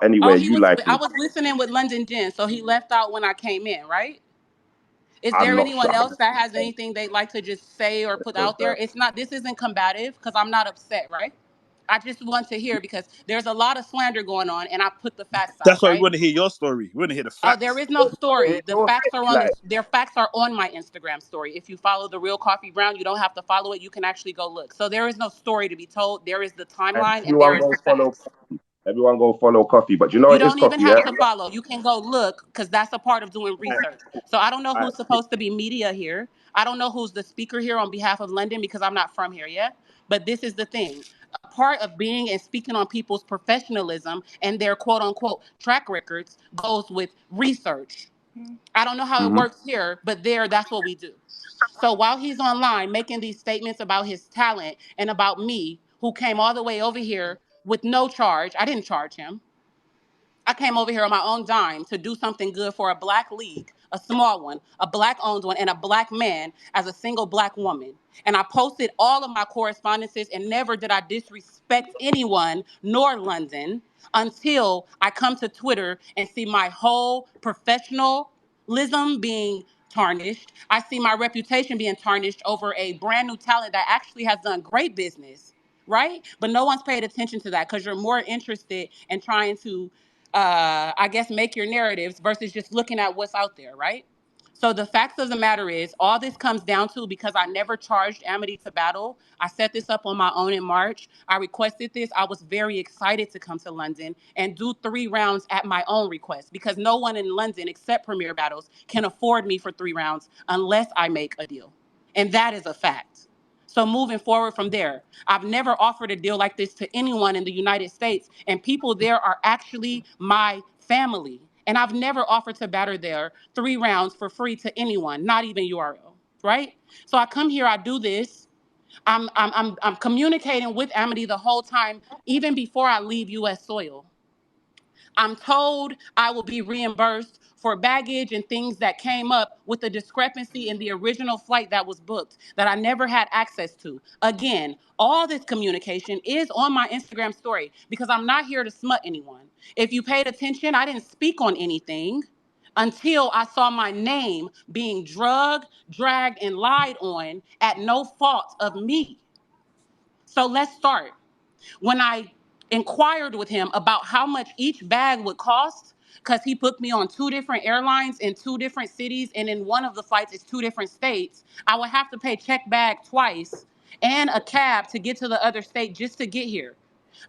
anywhere Oh, he you was. like I in. was listening with London Jen, so he left out when I came in, right? Is I'm there not sure. anyone else that has anything they'd like to just say or put out there? It's not. This isn't combative because I'm not upset, right? I just want to hear because there's a lot of slander going on, and I put the facts out, That's why we right? want to hear your story. We want to hear the Oh, there facts. is no It story. The was facts are on like this. Their facts are on my Instagram story. If you follow the Real Coffee Brown, you don't have to follow it. You can actually go look. So there is no story to be told. There is the timeline, and there everyone is go the follow facts. coffee. Everyone go follow coffee. But you know You it is don't even coffee, yeah? have to follow. You can go look because that's a part of doing research. So I don't know Alright, who's supposed to be media here. I don't know who's the speaker here on behalf of London because I'm not from here yet. But this is the thing. A part of being and speaking on people's professionalism and their quote unquote track records goes with research. I don't know how it mm-hmm. works here, but there, that's what we do. So while he's online making these statements about his talent and about me, who came all the way over here with no charge, I didn't charge him. I came over here on my own dime to do something good for a black league, a small one, a black owned one, and a black man as a single black woman. And I posted all of my correspondences, and never did I disrespect anyone nor London until I come to Twitter and see my whole professionalism being tarnished. I see my reputation being tarnished over a brand new talent that actually has done great business, right? But no one's paid attention to that because you're more interested in trying to I guess, make your narratives versus just looking at what's out there, right? So the facts of the matter is, all this comes down to because I never charged Amity to battle. I set this up on my own in March. I requested this. I was very excited to come to London and do 3 rounds at my own request because no one in London except Premier Battles can afford me for 3 rounds unless I make a deal. And that is a fact. So moving forward from there, I've never offered a deal like this to anyone in the United States, and people there are actually my family. And I've never offered to batter there 3 rounds for free to anyone, not even URL, right? So I come here, I do this. I'm communicating with Amity the whole time, even before I leave U.S. soil. I'm told I will be reimbursed for baggage and things that came up with the discrepancy in the original flight that was booked that I never had access to. Again, all this communication is on my Instagram story because I'm not here to smut anyone. If you paid attention, I didn't speak on anything until I saw my name being drugged, dragged, and lied on at no fault of me. So let's start. When I inquired with him about how much each bag would cost, because he put me on 2 different airlines in 2 different cities, and in one of the flights it's 2 different states, I would have to pay check bag twice and a cab to get to the other state just to get here.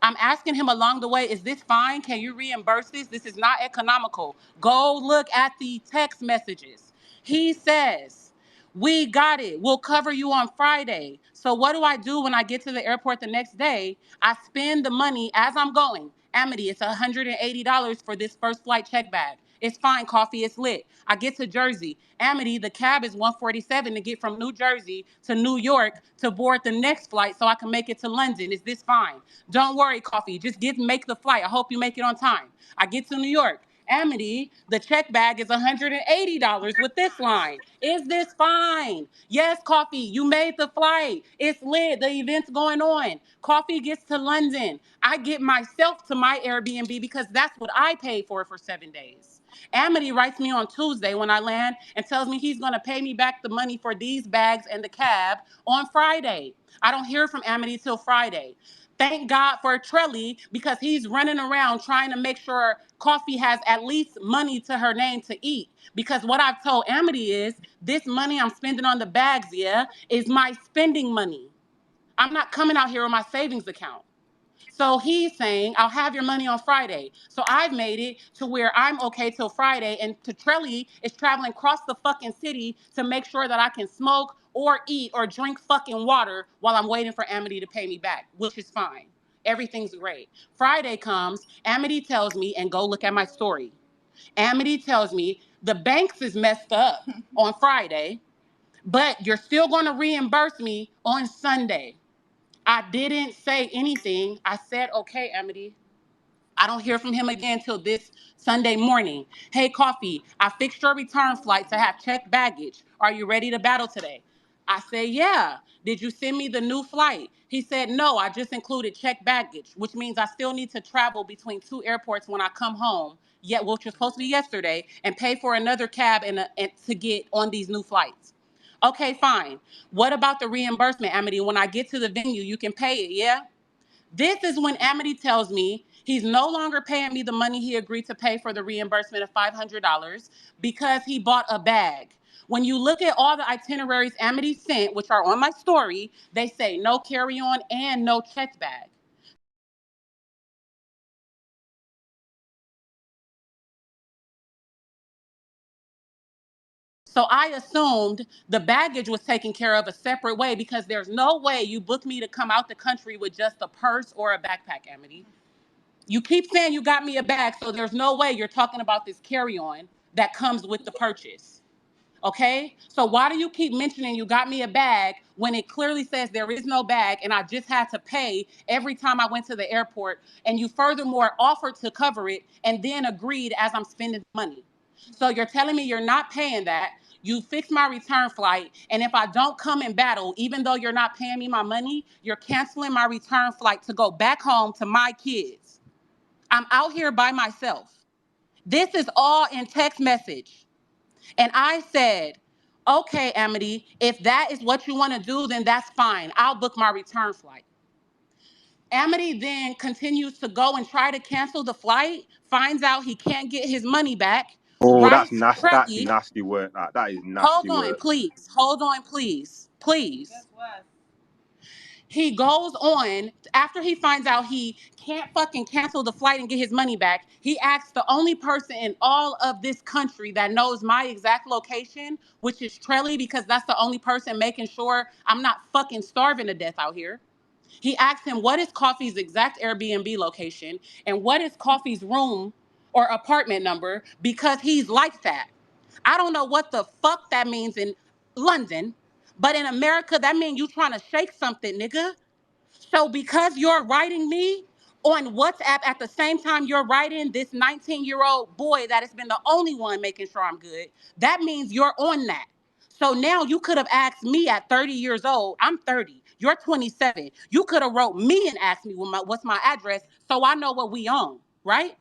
I'm asking him along the way, is this fine? Can you reimburse this? This is not economical. Go look at the text messages. He says, we got it. We'll cover you on Friday. So what do I do when I get to the airport the next day? I spend the money as I'm going. Amity, it's $180 for this first flight check bag. It's fine, coffee, it's lit. I get to Jersey. Amity, the cab is 147 to get from New Jersey to New York to board the next flight so I can make it to London. Is this fine? Don't worry, coffee. Just make the flight. I hope you make it on time. I get to New York. Amity, the check bag is $180 with this line. Is this fine? Yes, coffee, you made the flight. It's lit. The event's going on. Coffee gets to London. I get myself to my Airbnb because that's what I paid for 7 days. Amity writes me on Tuesday when I land and tells me he's going to pay me back the money for these bags and the cab on Friday. I don't hear from Amity till Friday. Thank God for Trelly because he's running around trying to make sure Coffee has at least money to her name to eat. Because what I've told Amity is this money I'm spending on the bags, yeah, is my spending money. I'm not coming out here on my savings account. So he's saying, I'll have your money on Friday. So I've made it to where I'm okay till Friday. And Petrelli is traveling across the fucking city to make sure that I can smoke or eat or drink fucking water while I'm waiting for Amity to pay me back, which is fine. Everything's great. Friday comes, Amity tells me, and go look at my story. Amity tells me the banks is messed up on Friday, but you're still going to reimburse me on Sunday. I didn't say anything. I said, okay, Amity. I don't hear from him again till this Sunday morning. Hey, Coffee, I fixed your return flight to have checked baggage. Are you ready to battle today? I said, yeah. Did you send me the new flight? He said, no, I just included checked baggage, which means I still need to travel between two airports when I come home, yet which was supposed to be yesterday, and pay for another cab and to get on these new flights. Okay, fine. What about the reimbursement, Amity? When I get to the venue, you can pay it, yeah? This is when Amity tells me he's no longer paying me the money he agreed to pay for the reimbursement of $500 because he bought a bag. When you look at all the itineraries Amity sent, which are on my story, they say no carry-on and no checked bag. So I assumed the baggage was taken care of a separate way because there's no way you booked me to come out the country with just a purse or a backpack, Amity. You keep saying you got me a bag, so there's no way you're talking about this carry-on that comes with the purchase. Okay? So why do you keep mentioning you got me a bag when it clearly says there is no bag and I just had to pay every time I went to the airport, and you furthermore offered to cover it and then agreed as I'm spending money? So you're telling me you're not paying that. You fixed my return flight, and if I don't come and battle, even though you're not paying me my money, you're canceling my return flight to go back home to my kids. I'm out here by myself. This is all in text message. And I said, okay, Amity, if that is what you want to do, then that's fine. I'll book my return flight. Amity then continues to go and try to cancel the flight, finds out he can't get his money back, Oh, that's writes nasty. That's Trelly. nasty work. That is Hold nasty on, work. please. Hold on, please. Please. He goes on, after he finds out he can't fucking cancel the flight and get his money back, he asks the only person in all of this country that knows my exact location, which is Trelly, because that's the only person making sure I'm not fucking starving to death out here. He asked him, what is Coffee's exact Airbnb location and what is Coffee's room or apartment number, because he's like that. I don't know what the fuck that means in London, but in America, that means you trying to shake something, nigga. So because you're writing me on WhatsApp at the same time you're writing this 19-year-old boy that has been the only one making sure I'm good, that means you're on that. So now you could have asked me at 30 years old. I'm 30. You're 27. You could have wrote me and asked me what's my address so I know what we own, right?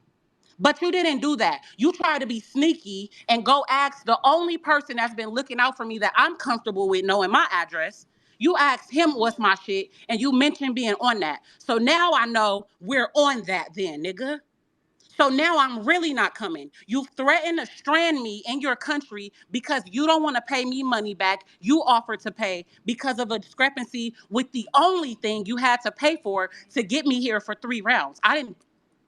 But you didn't do that. You tried to be sneaky and go ask the only person that's been looking out for me that I'm comfortable with knowing my address. You asked him what's my shit, and you mentioned being on that. So now I know we're on that then, nigga. So now I'm really not coming. You've threatened to strand me in your country because you don't want to pay me money back. You offered to pay because of a discrepancy with the only thing you had to pay for to get me here for 3 rounds. I didn't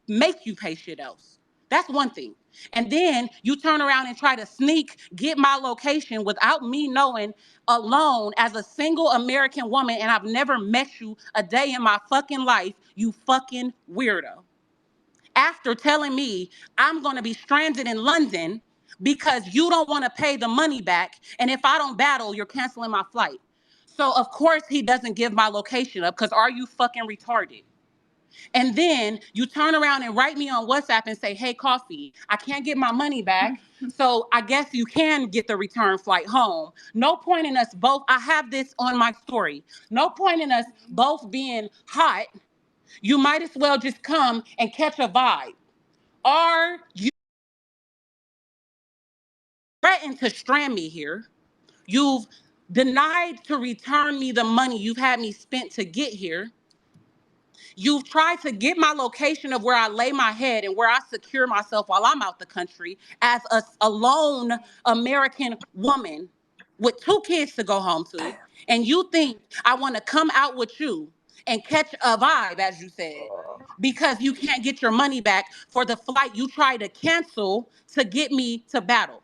make you pay shit else. That's one thing. And then you turn around and try to sneak, get my location without me knowing, alone as a single American woman, and I've never met you a day in my fucking life, you fucking weirdo. After telling me I'm gonna be stranded in London because you don't wanna pay the money back, and if I don't battle, you're canceling my flight. So of course he doesn't give my location up, because are you fucking retarded? And then you turn around and write me on WhatsApp and say, hey, Coffee, I can't get my money back. So I guess you can get the return flight home. No point in us both, I have this on my story. No point in us both being hot. You might as well just come and catch a vibe. Are you threatened to strand me here? You've denied to return me the money you've had me spent to get here. You've tried to get my location of where I lay my head and where I secure myself while I'm out the country as a lone American woman with 2 kids to go home to. And you think I want to come out with you and catch a vibe, as you said, because you can't get your money back for the flight you tried to cancel to get me to battle.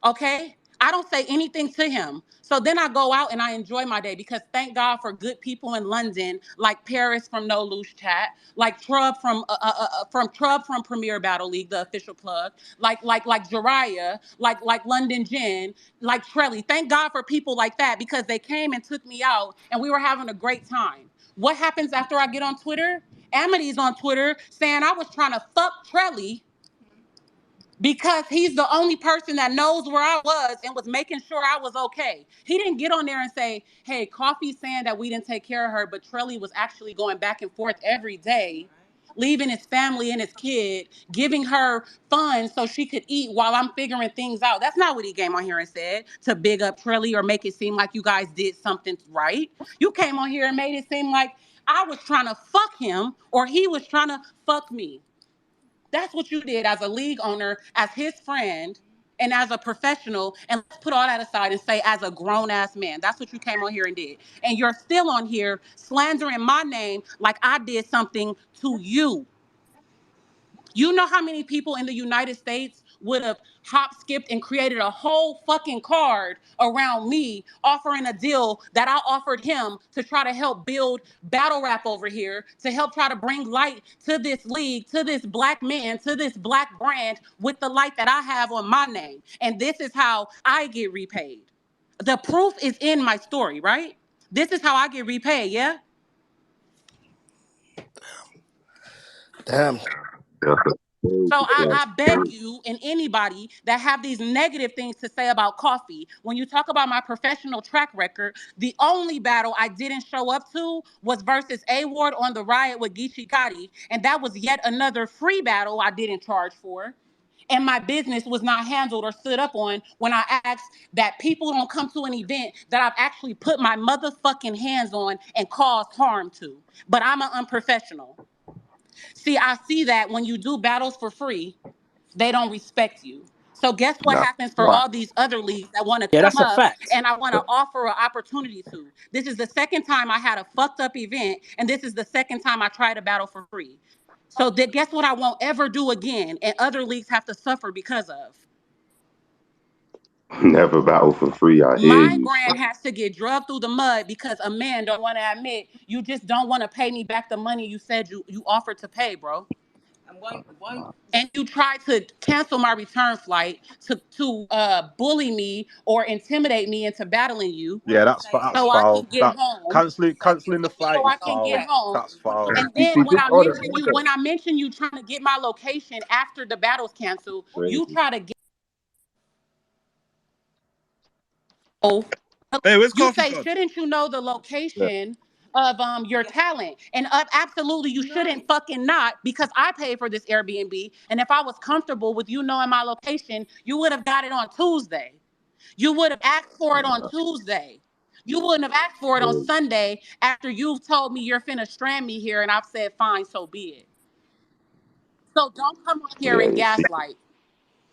Okay? I don't say anything to him. So then I go out and I enjoy my day, because thank God for good people in London, like Paris from No Loose Chat, like Trub from Premier Battle League, the official plug, like Jariah, like London Jen, like Trelly. Thank God for people like that, because they came and took me out and we were having a great time. What happens after I get on Twitter? Amity's on Twitter saying I was trying to fuck Trelly because he's the only person that knows where I was and was making sure I was okay. He didn't get on there and say, hey, Coffee's saying that we didn't take care of her, but Trelly was actually going back and forth every day, leaving his family and his kid, giving her funds so she could eat while I'm figuring things out. That's not what he came on here and said, to big up Trelly or make it seem like you guys did something right. You came on here and made it seem like I was trying to fuck him or he was trying to fuck me. That's what you did as a league owner, as his friend, and as a professional. And let's put all that aside and say, as a grown ass man, that's what you came on here and did. And you're still on here slandering my name like I did something to you. You know how many people in the United States would have hop skipped and created a whole fucking card around me offering a deal that I offered him to try to help build battle rap over here, to help try to bring light to this league, to this black man, to this black brand with the light that I have on my name. And this is how I get repaid. The proof is in my story, right? This is how I get repaid, yeah? Damn. So I beg you and anybody that have these negative things to say about Coffee, when you talk about my professional track record, the only battle I didn't show up to was versus A Ward on the Riot with Geechee Gotti, and that was yet another free battle I didn't charge for. And my business was not handled or stood up on when I asked that people don't come to an event that I've actually put my motherfucking hands on and caused harm to. But I'm an unprofessional. See, I see that when you do battles for free, they don't respect you. So guess what Nah. happens for all these other leagues that want to Yeah, come that's a up fact. and I want to offer an opportunity to? This is the second time I had a fucked up event, and this is the second time I tried a battle for free. So guess what I won't ever do again, and other leagues have to suffer because of. Never battle for free. I hear My you, son. brand has to get drugged through the mud because a man don't want to admit you just don't want to pay me back the money you said you offered to pay, bro. And you tried to cancel my return flight to bully me or intimidate me into battling you Yeah, that's so I foul. can get That home. canceling the flight So is I can foul. get home. That's foul. And See, then see, this, hold on, hold when on. I mention you trying to get my location after the battle's canceled, you Crazy. try to get. Oh, Hey, where's you Coffee say, gone? shouldn't you know the Yeah. location of your talent? And absolutely, you shouldn't fucking not, because I paid for this Airbnb. And if I was comfortable with you knowing my location, you would have got it on Tuesday. You would have asked for it on Tuesday. You wouldn't have asked for it on Sunday after you've told me you're finna strand me here, and I've said, fine, so be it. So don't come on here Yeah, and you see. gaslight.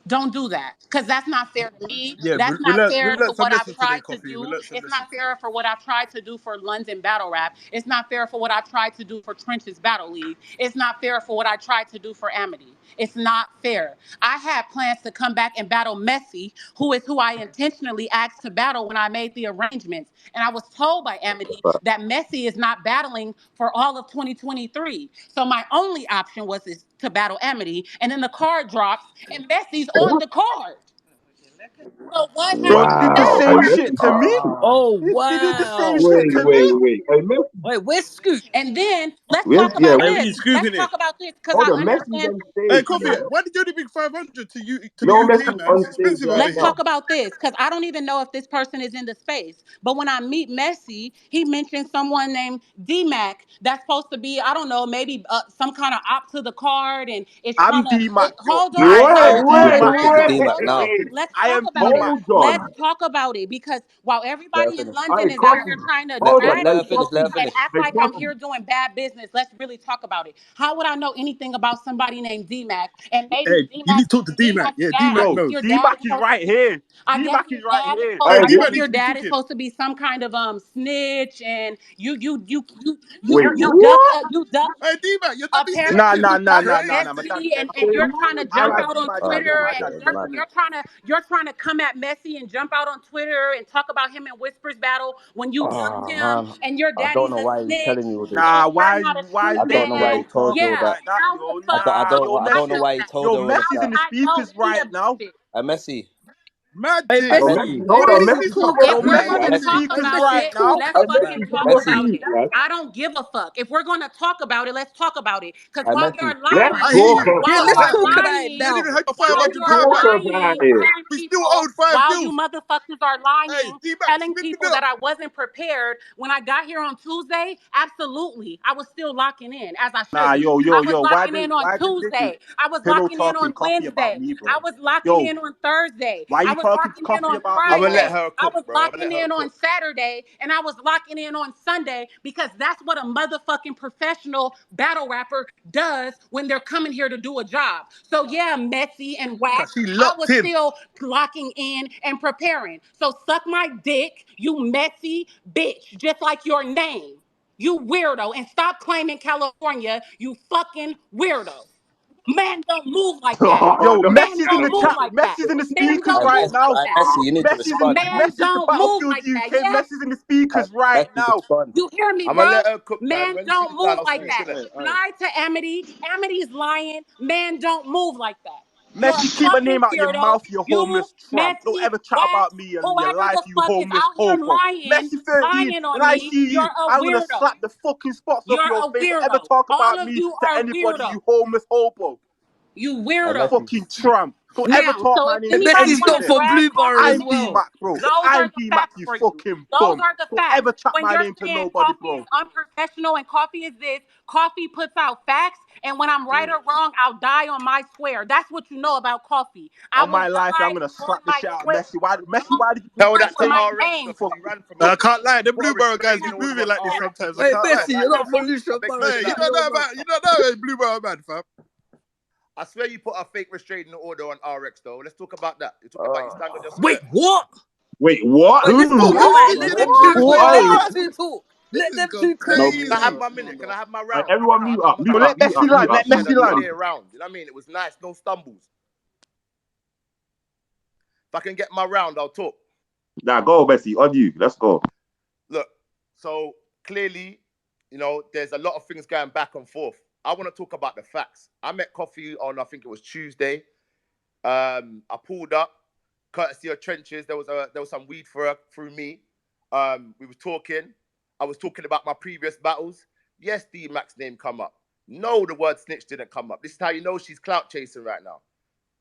Don't do that, because that's not fair to me. Yeah, That's we not learned we fair learned for some what I've lessons today, tried to Coffee. We do. learned some It's not lessons. fair for what I've tried to do for London Battle Rap. It's not fair for what I tried to do for Trench's Battle League. It's not fair for what I tried to do for Amity. It's not fair. I had plans to come back and battle Messi, who is who I intentionally asked to battle when I made the arrangements. And I was told by Amity that Messi is not battling for all of 2023. So my only option was to battle Amity. And then the card drops and Messi's on the card. So what Bro, happened did the Wow. next? Hey, same Messi. shit to me. Oh He did the same wow. shit Wait, to wait, me. wait. Hey, Messi. Wait, where's Scoot? And then let's Where's, talk yeah, about Hey, where, we need this. scoop Let's in it. talk about this because hold I on. Messi's understand. on Hey, stage, Coffee, man. why did you only bring 500 to the No, UK, Messi's man? It's on stage expensive out right Let's here. now. talk about this because I don't even know if this person is in the space. But when I meet Messi, he mentioned someone named D-Mac that's supposed to be, I don't know, maybe some kind of op to the card and it's I'm trying to, D-Mac, yo. hold I on, Wait, am hold Who on, wait, D-Mac, who you is hold know. on, D-Mac hold on. now? Let's I talk am about it. D-Mac. hold Let's on. talk about it because while Let her everybody in finish. London Hey, is out here Coffee. trying to Hold on. drag Let Hey, her me finish. Let Coffee. her and finish. act Hey, like I'm Coffee. here doing bad business, let's really talk about it. How would I know anything about somebody named D-Mac? And maybe Hey, you need to talk to D-Mac. D-Mac's Yeah, dad, I D-Mac Bro, guess knows. your dad D-Mac is is supposed to right be, here. I guess D-Mac your is right dad is here. supposed, Hey, Hey, I this, guess D-Mac needs your to be dad is talking. supposed to be some kind of snitch, and wait, you duck what? you duck Hey, D-Mac, you're double Nah, snitching. nah, apparently It's nah, ducked nah, nah, crazy. nah. My dad Messi, dead and still. you're trying to I jump like out on my dad. Alright, Twitter My and dad yeah, dead. man. you're trying to come at Messi and jump out on Twitter and talk about him in Whispers battle when you ducked Oh him man. and your I don't daddy's know a why he's snitch telling you all this. and Nah, you're not a why shoe is I don't know why man. he yo told you all talking Yeah, that. like that, how the yo? fuck I Nah, don't yo, know. I don't know Messi, why he that? told yo, her all of Messi's Because in that. the I don't speakers be right a now. bitch. Messi. Mad Hey, thing. Messi. Hold Hey, on, Messi. Messi talk If about we're you, going to man. Messi. talk Hey, about Messi. it, Talk, let's Hey, man. fucking Messi talk talk about about you, it. man. I don't give a fuck. If we're going to talk about it, let's talk about it. Because while Messi. you're Let's I hear lying, talk you. Yeah, while about let's you're talk it. about it You ain't lying, even now. had your while 500 you're pound Talk back. about lying, it. telling We still people, owed 5 while you bills. motherfuckers are Hey, lying, D-Mac, telling spin the people bill. that I wasn't prepared when I got here on Tuesday, absolutely. I was still locking in, as I Nah, should be. yo, I yo, was yo. locking in on Why the niggas Tuesday. I was pillow locking in talking on coffee about Wednesday. me, I bro? was locking Yo, in on Thursday. why I you was talking locking in coffee on about me, I'm gonna let Friday. bro? her I cook, was bro. I'm gonna locking let her in on cook. Saturday, and I was locking in on Sunday because that's what a motherfucking professional battle rapper does when they're coming here to do a job. So yeah, messy and whack. Cause she I locked was in. still locking in and preparing. So suck my dick, you messy bitch, just like your name. You weirdo. And stop claiming California, you fucking weirdo. Men don't move like that. Yo, Men Messi's in don't the move chat. like that. Messi's in the Men speakers I don't right move Messi. like now. I that. Messi. You need to respond. Men Messi's the don't move Battlefield like that. UK. Yeah, Messi's in the speakers right Messi, now. respond. you hear me, I'm gonna bro? let her cook, man. Men When don't she's done, move I'll like speak that. to her. You lied to Amity. Amity's lying. Men don't move like that. You're a Messi, keep my fucking name out your weirdo. mouth, you You, homeless tramp. Don't messy, ever chat wax, about me and your whoever life, the you fuck is homeless out here hobo. lying, Messi 13, lying on and I me. see You're you. a I'm gonna weirdo. slap the fucking spots off You're your a face. Don't ever weirdo. talk All about of me you to are anybody, weirdos. you homeless hobo. You I weirdo. Messi. Fucking tramp. Don't ever Now, talk so my if name Hey, to anybody Messi's want not to anybody. from drag Blueberry coffee as I'm in, D well. Mac, bro. those are I'm the D Mac, facts you for you. fucking Those bum. are the Don't facts. ever chat When my you're name to saying nobody, coffee is bro. unprofessional and coffee is this, coffee puts out facts, and when I'm right or wrong, I'll die on my square. That's what you know about coffee. I On will my life, I'm die gonna on slap the my shit out of square. Messi. Messi, Don't why did you Tell play fucking that with to take my RX name. stuff. fuck? He ran from I me. can't lie. The Put a Blueborough guys restraining be order moving on like this RX. sometimes. I Hey, can't lie. Messi, you're not from Lucia Hey, Borough. you Shut don't your know mouth about up. hey, Blueborough man, fam. I swear you put a fake restraining order on RX though. Let's talk about that. You talk about you stand on your Wait, square. what? Wait, what? Wait, this is Who? what What? happened, Wait, man. let Let, them What? two let, Who explain let, are it. let them you? two talk. This Let is them go two talk. No. Can I have crazy. my minute? Can I have my Right, round? everyone mute up, mute Yo, up, let mute Messi up, land. mute up, Let mute Said Messi up. a land. clear round. You know what I mean? It was nice, no stumbles. If I can get my round, I'll talk. Nah, go, Messi. On you. Let's go. Look, so clearly, you know, there's a lot of things going back and forth. I want to talk about the facts. I met Coffee on, I think it was Tuesday. I pulled up, courtesy of Trenches. There was some weed through me. We were talking. I was talking about my previous battles. Yes, D Mac's name come up. No, the word snitch didn't come up. This is how you know she's clout chasing right now.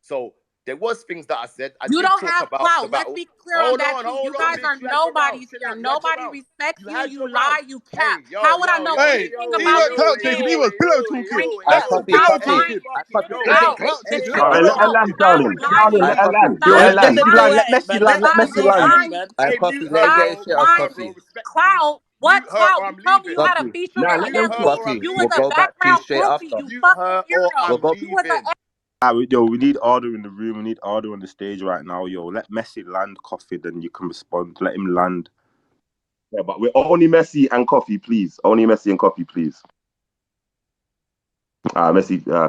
So there was things that I said. I You did don't talk have about the clout. Let's battle. be clear on Hold that on, too. hold You on, guys bitch. are You had your round. nobodies Chill here. out. You had your Nobody round. respects You you. had You your round. lie. You cap. Hey, yo, How would I yo, know yo, Hey, anything yo, about D-Mac you clout yo, chasing. He again? was yo, pillow yo, talking. yo, Drinking. Let them yo. two Stop talk Hey, talking. lying. Fuck Get it. it No, Let them out. hey, clout Get chase. it Let all them right, out. let her clout Stop land, chase. darling. lying. Let her land. Yo, Let her Stop let land. them do it, lying. Let man. Messi land. Let Let them Stop Messi do it. land. lying. Hey, Coffee, mute let her her, get Stop her bro. shit Mute off, her, lying. bro. Coffee. Respectfully. Clout. What Mute her clout? or You I'm told me leaving. you had a Coffee. feature Nah, with let Mute them him. her talk. or I'm You was We'll a leaving. go back to you background straight groupie. after. You Mute fucking her or weirdo. I'm Go. You was leaving. Yo, we need order in the room. We need order on the stage right now. Yo, let Messi land, Coffee, then you can respond. Let him land. Yeah, but we're only Messi and coffee, please. Only Messi and coffee, please. Messi.